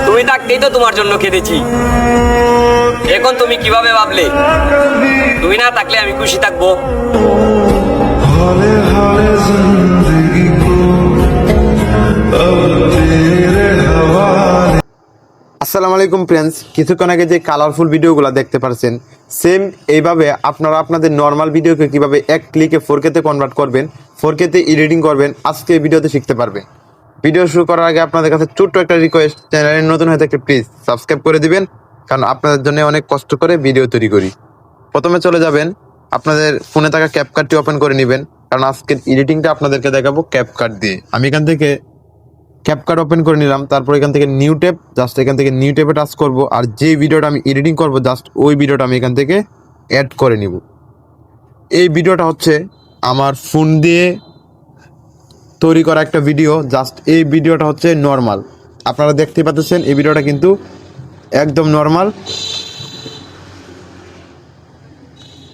তুমি থাকতেই তো তোমার জন্য কেঁদেছি। এখন তুমি কিভাবে ভাবলে তুমি না থাকলে আমি খুশি থাকবো? আসসালামু আলাইকুম ফ্রেন্ডস, কিছুক্ষণ আগে যে কালারফুল ভিডিওগুলো দেখতে পাচ্ছেন, সেম এইভাবে আপনারা আপনাদের নর্মাল ভিডিওকে কিভাবে এক ক্লিকে 4K তে কনভার্ট করবেন, 4K তে এডিটিং করবেন, আজকে এই ভিডিওতে শিখতে পারবেন। ভিডিও শুরু করার আগে আপনাদের কাছে ছোট্ট একটা রিকোয়েস্ট, চ্যানেলে নতুন হয়ে থাকলে প্লিজ সাবস্ক্রাইব করে দিবেন, কারণ আপনাদের জন্য অনেক কষ্ট করে ভিডিও তৈরি করি। প্রথমে চলে যাবেন, আপনাদের ফোনে থাকা ক্যাপকাটটি ওপেন করে নেবেন, কারণ আজকের এডিটিংটা আপনাদেরকে দেখাবো ক্যাপকাট দিয়ে। আমি এখান থেকে ক্যাপকাট ওপেন করে নিলাম, তারপর এখান থেকে নিউ ট্যাব, জাস্ট এখান থেকে নিউ ট্যাবে টাচ করব, আর যে ভিডিওটা আমি এডিটিং করব জাস্ট ওই ভিডিওটা আমি এখান থেকে অ্যাড করে নিব। এই ভিডিওটা হচ্ছে আমার ফোন দিয়ে তৈরি করা একটা ভিডিও, জাস্ট এই ভিডিওটা হচ্ছে নর্মাল, আপনারা দেখতে পাচ্ছেন এই ভিডিওটা কিন্তু একদম নর্মাল।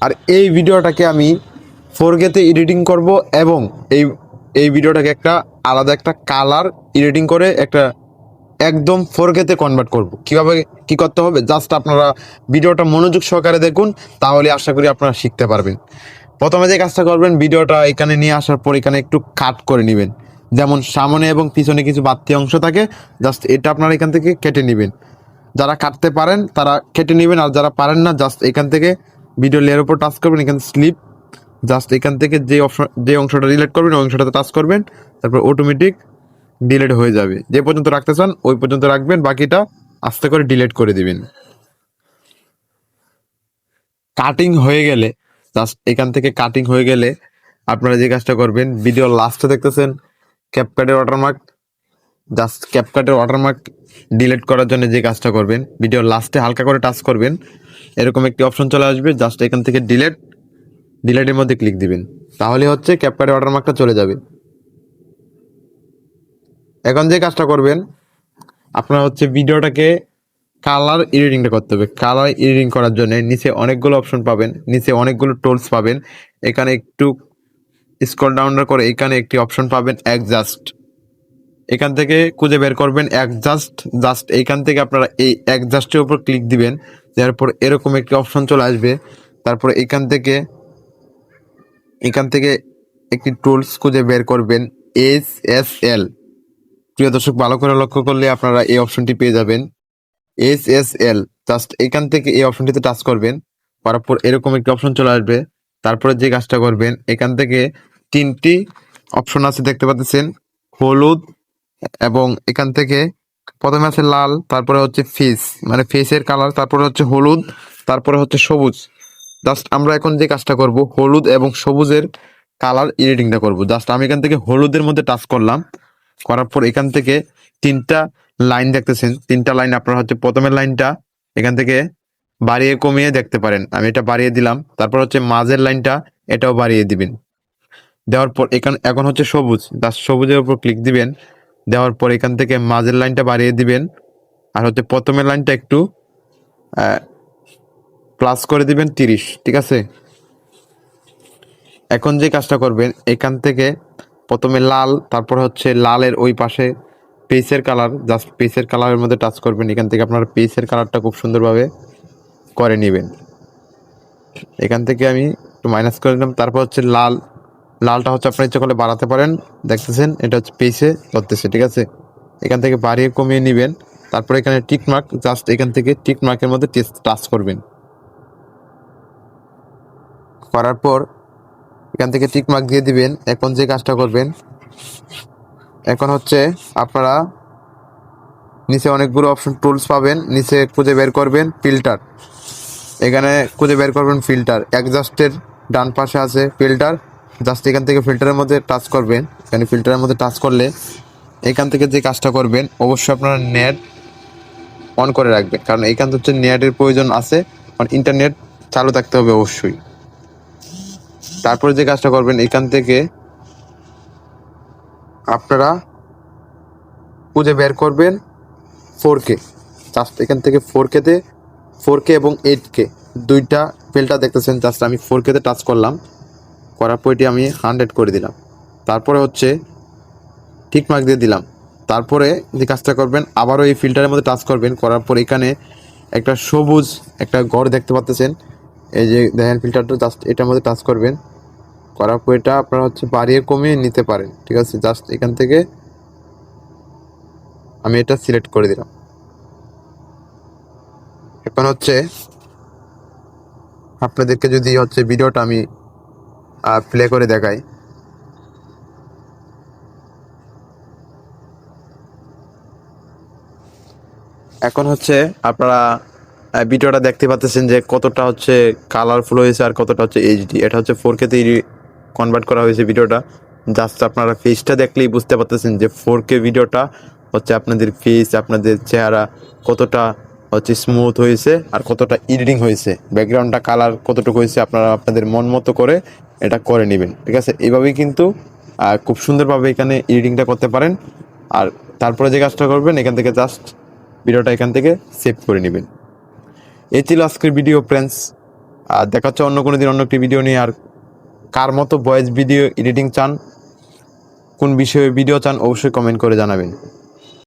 আর এই ভিডিওটাকে আমি 4K তে এডিটিং করব এবং এই ভিডিওটাকে একটা আলাদা একটা কালার এডিটিং করে একটা একদম 4K তে কনভার্ট করব। কিভাবে কি করতে হবে জাস্ট আপনারা ভিডিওটা মনোযোগ সহকারে দেখুন, তাহলে আশা করি আপনারা শিখতে পারবেন। প্রথমে যে কাজটা করবেন, ভিডিওটা এখানে নিয়ে আসার পর এখানে একটু কাট করে নেবেন, যেমন সামনে এবং পিছনে কিছু বাড়তি অংশ থাকে, জাস্ট এটা আপনারা এখান থেকে কেটে নেবেন। যারা কাটতে পারেন তারা কেটে নেবেন, আর যারা পারেন না জাস্ট এখান থেকে ভিডিও লেয়ার উপর টাচ করবেন, এখানে স্লিপ, জাস্ট এখান থেকে যে অংশটা ডিলিট করবেন ওই অংশটাতে টাচ করবেন, তারপর অটোমেটিক ডিলিট হয়ে যাবে। যে পর্যন্ত রাখতে চান ওই পর্যন্ত রাখবেন, বাকিটা আস্তে করে ডিলিট করে দিবেন। কাটিং হয়ে গেলে জাস্ট এখান থেকে কাটিং হয়ে গেলে আপনারা যে কাজটা করবেন, ভিডিও লাস্টে দেখতেছেন ক্যাপকাটের ওয়াটারমার্ক, জাস্ট ক্যাপকাটের ওয়াটারমার্ক ডিলিট করার জন্য যে কাজটা করবেন, ভিডিও লাস্টে হালকা করে টাচ করবেন, এরকম একটি অপশন চলে আসবে, জাস্ট এখান থেকে ডিলেটের মধ্যে ক্লিক দিবেন, তাহলে হচ্ছে ক্যাপকাটের ওয়াটারমার্কটা চলে যাবে। এখন যে কাজটা করবেন, আপনার হচ্ছে ভিডিওটাকে কালার এডিটিংটা করতে হবে। কালার এডিটিং করার জন্য নিচে অনেকগুলো অপশন পাবেন, নিচে অনেকগুলো টুলস পাবেন, এখানে একটু স্ক্রল ডাউন করে এখানে একটি অপশন পাবেন অ্যাডজাস্ট, এখান থেকে খুঁজে বের করবেন অ্যাডজাস্ট, জাস্ট এইখান থেকে আপনারা এই অ্যাডজাস্টের উপর ক্লিক দিবেন, তারপর এরকম একটি অপশন চলে আসবে, তারপরে এখান থেকে একটি টুলস খুঁজে বের করবেন SSL। প্রিয় দর্শক, ভালো করে লক্ষ্য করলে আপনারা এই অপশনটি পেয়ে যাবেন SSL, জাস্ট এখান থেকে এই অপশনটিতে টাচ করবেন, করার পর এরকম একটি অপশন চলে আসবে। তারপরে যে কাজটা করবেন, এখান থেকে তিনটি অপশন আছে দেখতে পাচ্ছেন, হলুদ, এবং এখান থেকে প্রথমে আছে লাল, তারপরে হচ্ছে ফেস মানে ফেসের কালার, তারপরে হচ্ছে হলুদ, তারপরে হচ্ছে সবুজ। জাস্ট আমরা এখন যে কাজটা করব, হলুদ এবং সবুজের কালার এডিটিংটা করব। জাস্ট আমি এখান থেকে হলুদের মধ্যে টাচ করলাম, করার পর এখান থেকে তিনটা লাইন দেখতেছেন, তিনটা লাইন আপনারা হচ্ছে প্রথমের লাইনটা এখান থেকে বাড়িয়ে কমিয়ে দেখতে পারেন, আমি এটা বাড়িয়ে দিলাম। তারপর হচ্ছে মাঝের লাইনটা এটাও বাড়িয়ে দিবেন, দেওয়ার পর এখন হচ্ছে সবুজ, জাস্ট সবুজের উপর ক্লিক দিবেন, দেওয়ার পর এখান থেকে মাঝের লাইনটা বাড়িয়ে দিবেন, আর হচ্ছে প্রথমের লাইনটা একটু প্লাস করে দিবেন 30, ঠিক আছে। এখন যে কাজটা করবেন, এখান থেকে প্রথমে লাল, তারপর হচ্ছে লালের ওই পাশে পেসের কালার, জাস্ট পেসের কালারের মধ্যে টাচ করবেন, এখান থেকে আপনার পেসের কালারটা খুব সুন্দরভাবে করে নেবেন। এখান থেকে আমি একটু মাইনাস করে দিলাম, তারপর হচ্ছে লালটা হচ্ছে আপনার ইচ্ছা করলে বাড়াতে পারেন, দেখতেছেন এটা হচ্ছে পেসে করতেছে, ঠিক আছে। এখান থেকে বাড়িয়ে কমিয়ে নেবেন, তারপর এখানে টিক মার্ক, জাস্ট এখান থেকে টিক মার্কের মধ্যে টাচ করবেন, করার পর এখান থেকে টিক মার্ক দিয়ে দিবেন। এখন যে কাজটা করবেন, এখন হচ্ছে আপনারা নিচে অনেকগুলো অপশন টুলস পাবেন, নিচে খুঁজে বের করবেন ফিল্টার, এখানে খুঁজে বের করবেন ফিল্টার, অ্যাডজাস্টের ডান পাশে আছে ফিল্টার, জাস্ট এখান থেকে ফিল্টারের মধ্যে টাচ করবেন। এখানে ফিল্টারের মধ্যে টাচ করলে এখান থেকে যে কাজটা করবেন, অবশ্যই আপনারা নেট অন করে রাখবেন, কারণ এখান থেকে হচ্ছে নেটের প্রয়োজন আছে, কারণ ইন্টারনেট চালু থাকতে হবে অবশ্যই। তারপরে যে কাজটা করবেন, এখান থেকে আপনারা খুঁজে বের করবেন 4K, জাস্ট এখান থেকে 4K এবং 8K দুইটা ফিল্টার দেখতেছেন, জাস্ট আমি 4K তে টাচ করলাম, করার পর এটি আমি 100 করে দিলাম, তারপরে হচ্ছে টিক মার্ক দিয়ে দিলাম, তারপরে যে কাজটা করবেন, আবারও এই ফিল্টারের মধ্যে টাচ করবেন, করার পর এখানে একটা সবুজ একটা ঘর দেখতে পাচ্ছেন, এই যে দেখেন ফিল্টারটা, জাস্ট এটার মধ্যে টাচ করবেন, করার পর এটা আপনারা হচ্ছে বাড়িয়ে কমিয়ে নিতে পারেন, ঠিক আছে। জাস্ট এখান থেকে আমি এটা সিলেক্ট করে দিলাম। এখন হচ্ছে আপনাদেরকে যদি হচ্ছে ভিডিওটা আমি প্লে করে দেখাই, এখন হচ্ছে আপনারা ভিডিওটা দেখতে পাচ্ছেন যে কতটা হচ্ছে কালারফুল হয়েছে আর কতটা হচ্ছে এইচডি। এটা হচ্ছে 4K তে কনভার্ট করা হয়েছে ভিডিওটা। জাস্ট আপনারা ফেসটা দেখলেই বুঝতে পারতেছেন যে 4K ভিডিওটা হচ্ছে আপনাদের ফেস, আপনাদের চেহারা কতটা হচ্ছে স্মুথ হয়েছে আর কতটা এডিটিং হয়েছে, ব্যাকগ্রাউন্ডটা কালার কতটুকু হয়েছে, আপনারা আপনাদের মন মতো করে এটা করে নেবেন, ঠিক আছে। এইভাবেই কিন্তু খুব সুন্দরভাবে এখানে এডিটিংটা করতে পারেন। আর তারপরে যে কাজটা করবেন, এখান থেকে জাস্ট ভিডিওটা এখান থেকে সেভ করে নেবেন। এই ছিল আজকের ভিডিও ফ্রেন্ডস। আর দেখা হচ্ছে অন্য কোনো দিন অন্য একটি ভিডিও নিয়ে। আর কার মতো ভয়েস ভিডিও এডিটিং চান, কোন বিষয়ে ভিডিও চান, অবশ্যই কমেন্ট করে জানাবেন।